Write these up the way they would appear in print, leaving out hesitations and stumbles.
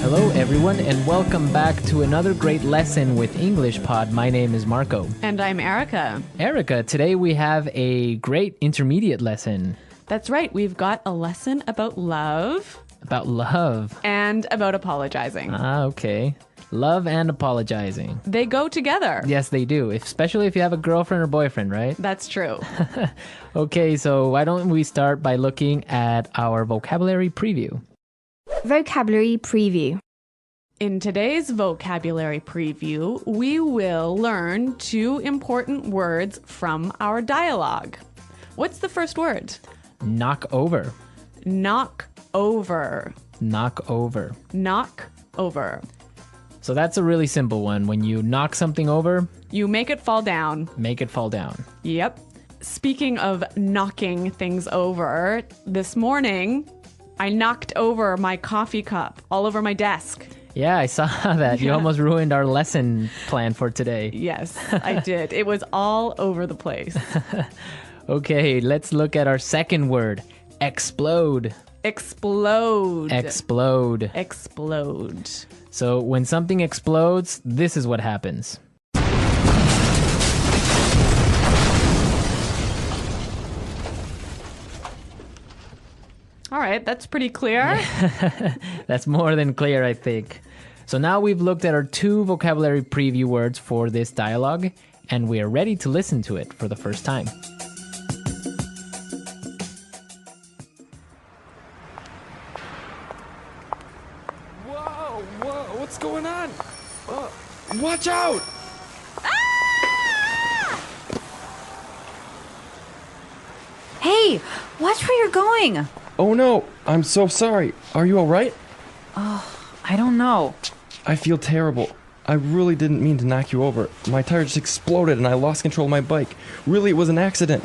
Hello, everyone, and welcome back to another great lesson with English Pod. My name is Marco. And I'm Erica. Erica, today we have a great intermediate lesson. That's right. We've got a lesson about love. About love. And about apologizing. Okay. Love and apologizing. They go together. Yes, they do, especially if you have a girlfriend or boyfriend, right? That's true. Okay, so why don't we start by looking at our vocabulary preview? Vocabulary preview. In today's vocabulary preview, we will learn 2 important words from our dialogue. What's the first word? Knock over. Knock over. Knock over. Knock over. So that's a really simple one. When you knock something over, You make it fall down. make it fall down. Yep. Speaking of knocking things over, this morning I knocked over my coffee cup all over my desk. Yeah, I saw that. You Yeah. almost ruined our lesson plan for today. Yes, I did. It was all over the place. Okay, let's look at our second word. Explode. Explode. Explode. Explode. So when something explodes, this is what happens. All right, that's pretty clear. That's more than clear, I think. So now we've looked at our 2 vocabulary preview words for this dialogue, and we are ready to listen to it for the first time. Whoa, what's going on? Watch out! Hey, watch where you're going. Oh no, I'm so sorry. Are you alright? I don't know. I feel terrible. I really didn't mean to knock you over. My tire just exploded and I lost control of my bike. Really, it was an accident.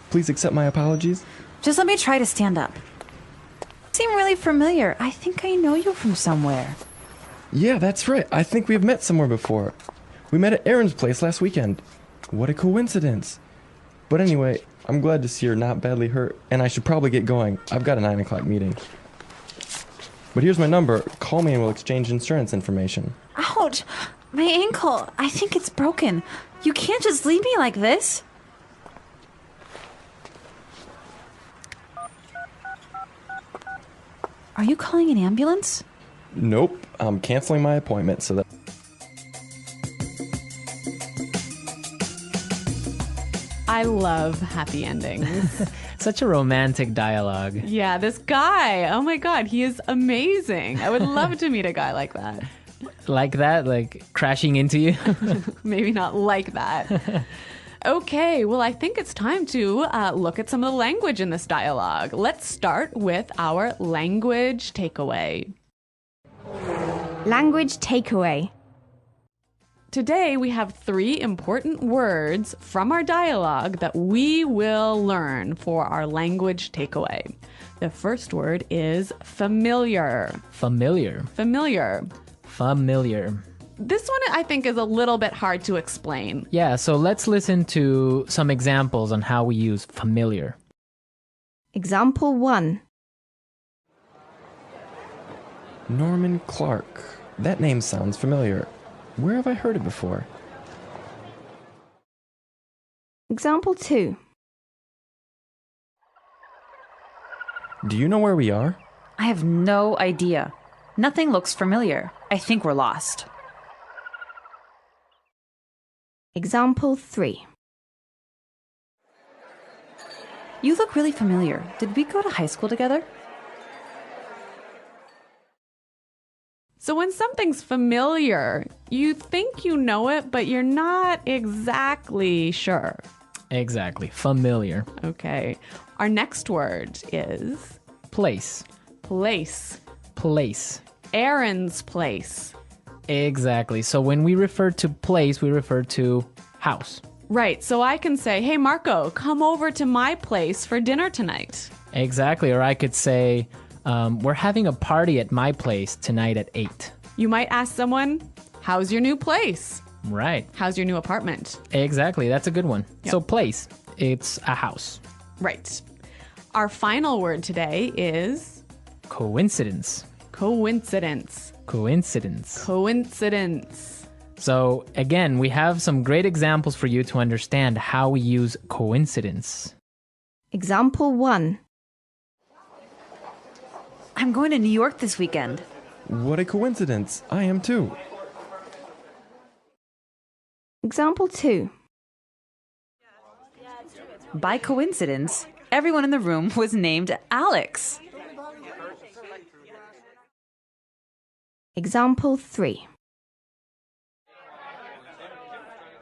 Please accept my apologies. Just let me try to stand up. You seem really familiar. I think I know you from somewhere. Yeah, that's right. I think we've met somewhere before. We met at Aaron's place last weekend. What a coincidence. But anyway, I'm glad to see you're not badly hurt, and I should probably get going. I've got a 9 o'clock meeting. But here's my number. Call me and we'll exchange insurance information. Ouch! My ankle. I think it's broken. You can't just leave me like this. Are you calling an ambulance? Nope, I'm canceling my appointment so that... I love happy endings. Such a romantic dialogue. Yeah, this guy. Oh my God, he is amazing. I would love to meet a guy like that. Like that, like crashing into you. Maybe not like that. Okay, well, I think it's time to look at some of the language in this dialogue. Let's start with our language takeaway. Language takeaway. Today, we have 3 important words from our dialogue that we will learn for our language takeaway. The first word is familiar. Familiar. Familiar. Familiar. This one, I think, is a little bit hard to explain. Yeah, so let's listen to some examples on how we use familiar. Example 1. Norman Clark. That name sounds familiar. Where have I heard it before? Example 2. Do you know where we are? I have no idea. Nothing looks familiar. I think we're lost. Example 3. You look really familiar. Did we go to high school together? So when something's familiar, you think you know it, but you're not exactly sure. Exactly. Familiar. Okay. Our next word is Place. place. Place. Aaron's place. Exactly. So when we refer to place, we refer to house. Right. So I can say, hey, Marco, come over to my place for dinner tonight. Exactly. Or I could say, we're having a party at my place tonight at 8. You might ask someone, how's your new place? Right. How's your new apartment? Exactly. That's a good one. Yep. So place, it's a house. Right. Our final word today is Coincidence. Coincidence. Coincidence. Coincidence. So again, we have some great examples for you to understand how we use coincidence. Example 1. I'm going to New York this weekend. What a coincidence. I am too. Example 2. By coincidence, everyone in the room was named Alex. Example 3.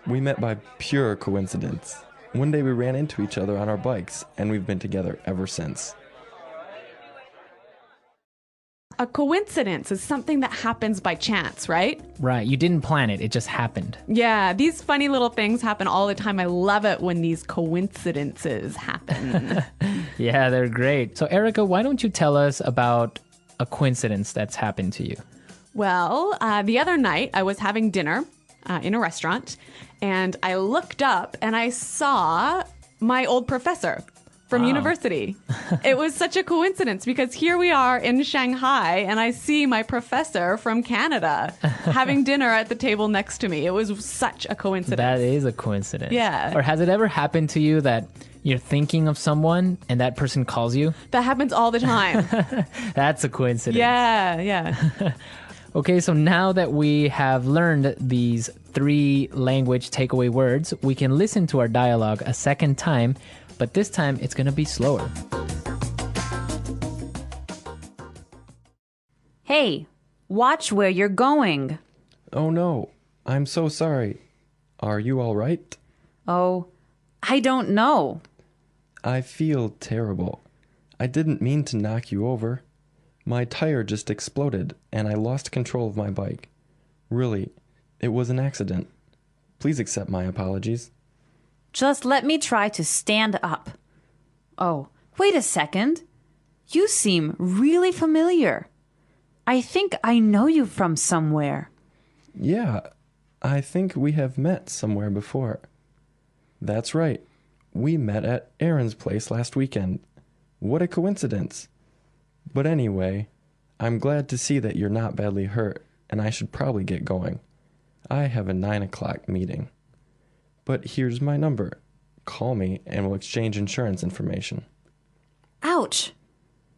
We met by pure coincidence. One day we ran into each other on our bikes, and we've been together ever since. A coincidence is something that happens by chance, right? Right, you didn't plan it, it just happened. Yeah, these funny little things happen all the time. I love it when these coincidences happen. Yeah, they're great. So Erica, why don't you tell us about a coincidence that's happened to you? Well, the other night I was having dinner in a restaurant, and I looked up and I saw my old professor from university. It was such a coincidence because here we are in Shanghai and I see my professor from Canada having dinner at the table next to me. It was such a coincidence. That is a coincidence. Yeah. Or has it ever happened to you that you're thinking of someone and that person calls you? That happens all the time. That's a coincidence. Yeah. Okay, so now that we have learned these 3 language takeaway words, we can listen to our dialogue a second time, but this time it's going to be slower. Hey, watch where you're going. Oh no, I'm so sorry. Are you all right? Oh, I don't know. I feel terrible. I didn't mean to knock you over. My tire just exploded and I lost control of my bike. Really, it was an accident. Please accept my apologies. Just let me try to stand up. Oh, wait a second. You seem really familiar. I think I know you from somewhere. Yeah, I think we have met somewhere before. That's right. We met at Aaron's place last weekend. What a coincidence. But anyway, I'm glad to see that you're not badly hurt, and I should probably get going. I have a 9 o'clock meeting. But here's my number. Call me and we'll exchange insurance information. Ouch!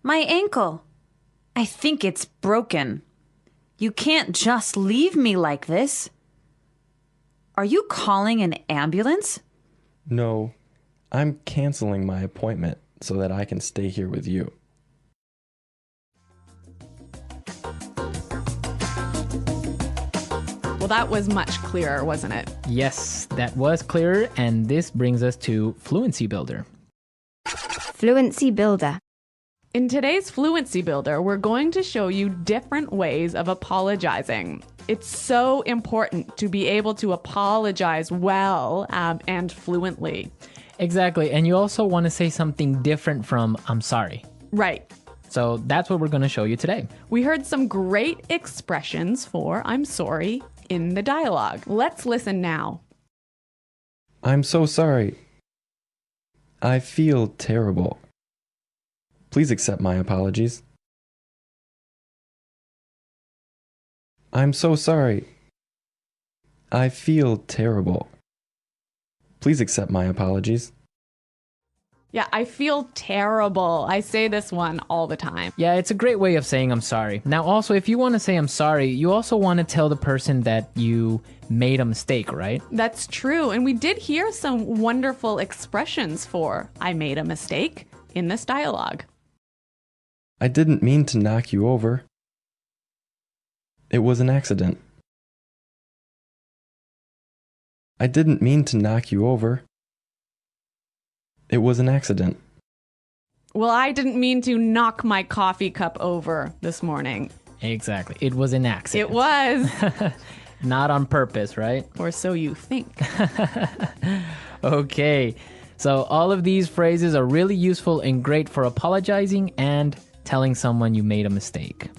My ankle. I think it's broken. You can't just leave me like this. Are you calling an ambulance? No, I'm canceling my appointment so that I can stay here with you. Well, that was much clearer, wasn't it? Yes, that was clearer, and this brings us to Fluency Builder. Fluency Builder. In today's Fluency Builder, we're going to show you different ways of apologizing. It's so important to be able to apologize well and fluently. Exactly, and you also want to say something different from I'm sorry. Right. So that's what we're going to show you today. We heard some great expressions for I'm sorry in the dialogue. Let's listen now. I'm so sorry. I feel terrible. Please accept my apologies. I'm so sorry. I feel terrible. Please accept my apologies. Yeah, I feel terrible. I say this one all the time. Yeah, it's a great way of saying I'm sorry. Now, also, if you want to say I'm sorry, you also want to tell the person that you made a mistake, right? That's true. And we did hear some wonderful expressions for I made a mistake in this dialogue. I didn't mean to knock you over. It was an accident. I didn't mean to knock you over. It was an accident. Well, I didn't mean to knock my coffee cup over this morning. Exactly. It was an accident. It was. Not on purpose, right? Or so you think. Okay. So all of these phrases are really useful and great for apologizing and telling someone you made a mistake.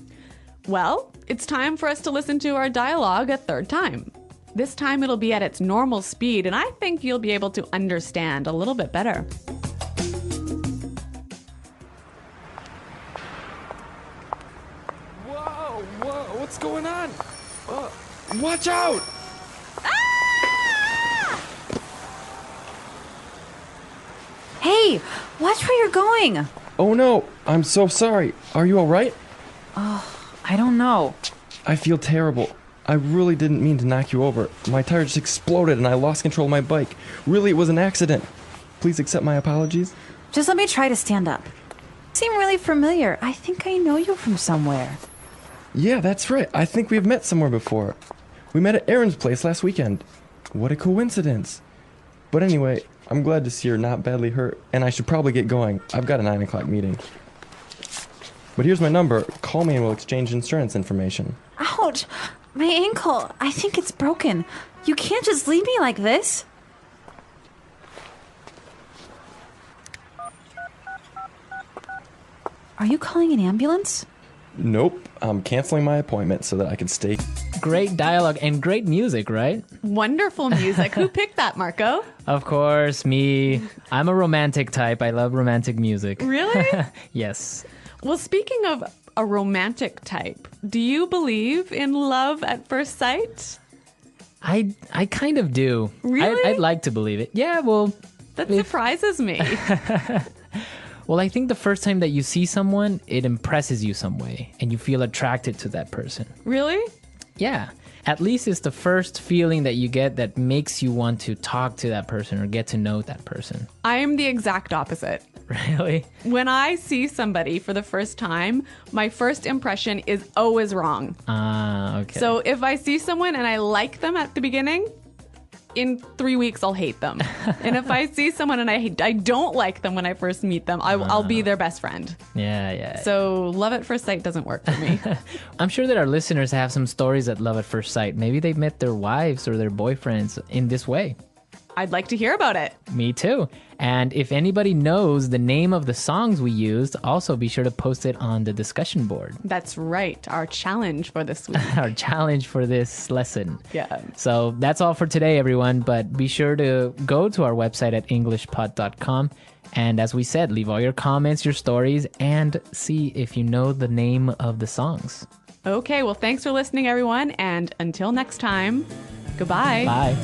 Well, it's time for us to listen to our dialogue a third time. This time it'll be at its normal speed, and I think you'll be able to understand a little bit better. Whoa, what's going on? Watch out! Hey, watch where you're going. Oh no, I'm so sorry. Are you alright? I don't know. I feel terrible. I really didn't mean to knock you over. My tire just exploded and I lost control of my bike. Really, it was an accident. Please accept my apologies. Just let me try to stand up. You seem really familiar. I think I know you from somewhere. Yeah, that's right. I think we've met somewhere before. We met at Aaron's place last weekend. What a coincidence. But anyway, I'm glad to see you're not badly hurt, and I should probably get going. I've got a 9 o'clock meeting. But here's my number. Call me and we'll exchange insurance information. Ouch! My ankle. I think it's broken. You can't just leave me like this. Are you calling an ambulance? Nope, I'm canceling my appointment so that I can stay. Great dialogue and great music, right? Wonderful music. Who picked that, Marco? Of course, me. I'm a romantic type. I love romantic music. Really? Yes. Well, speaking of a romantic type, do you believe in love at first sight? I kind of do. Really? I'd like to believe it. Yeah, well, That surprises me. I think the first time that you see someone, it impresses you some way and you feel attracted to that person. Really? Yeah. At least it's the first feeling that you get that makes you want to talk to that person or get to know that person. I am the exact opposite. Really? When I see somebody for the first time, my first impression is always wrong. Ah, okay. So if I see someone and I like them at the beginning, in 3 weeks I'll hate them. And if I see someone and I don't like them when I first meet them, I'll be their best friend. Yeah. So love at first sight doesn't work for me. I'm sure that our listeners have some stories at love at first sight. Maybe they've met their wives or their boyfriends in this way. I'd like to hear about it. Me too. And if anybody knows the name of the songs we used, also be sure to post it on the discussion board. That's right. Our challenge for this week. Our challenge for this lesson. Yeah. So that's all for today, everyone. But be sure to go to our website at englishpod.com. And as we said, leave all your comments, your stories, and see if you know the name of the songs. Okay, well, thanks for listening, everyone. And until next time, goodbye. Bye.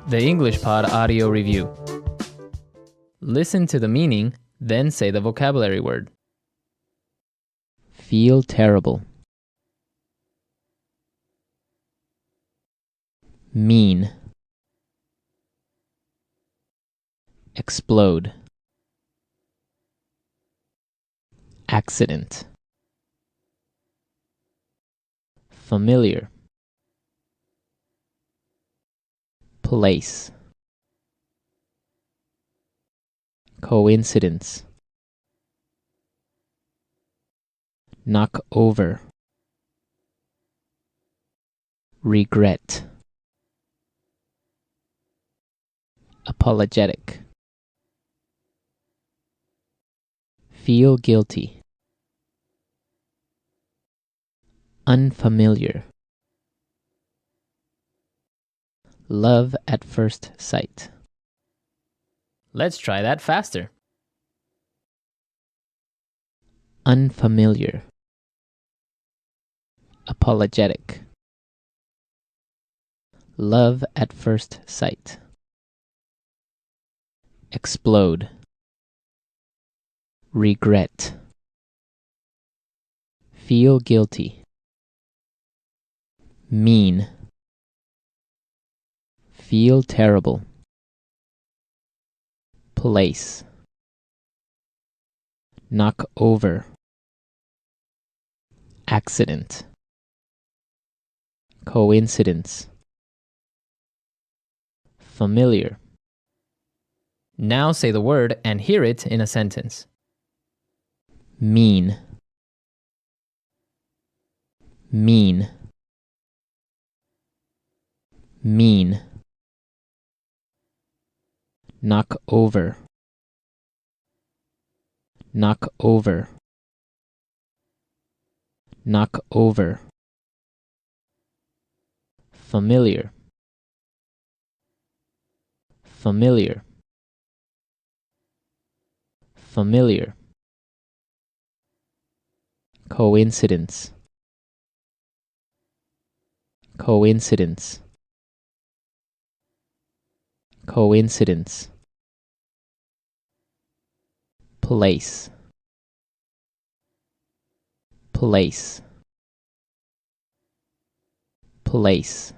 The English Pod Audio Review. Listen to the meaning, then say the vocabulary word. Feel terrible. Mean. Explode. Accident. Familiar. Place. Coincidence. Knock over. Regret. Apologetic. Feel guilty. Unfamiliar. Love at first sight. Let's try that faster. Unfamiliar. Apologetic. Love at first sight. Explode. Regret. Feel guilty. Mean. Feel terrible. Place. Knock over. Accident. Coincidence. Familiar. Now say the word and hear it in a sentence. Mean. Mean. Mean. Knock over. Knock over. Knock over. Familiar. familiar, familiar. Coincidence, coincidence, coincidence. Place, place, place.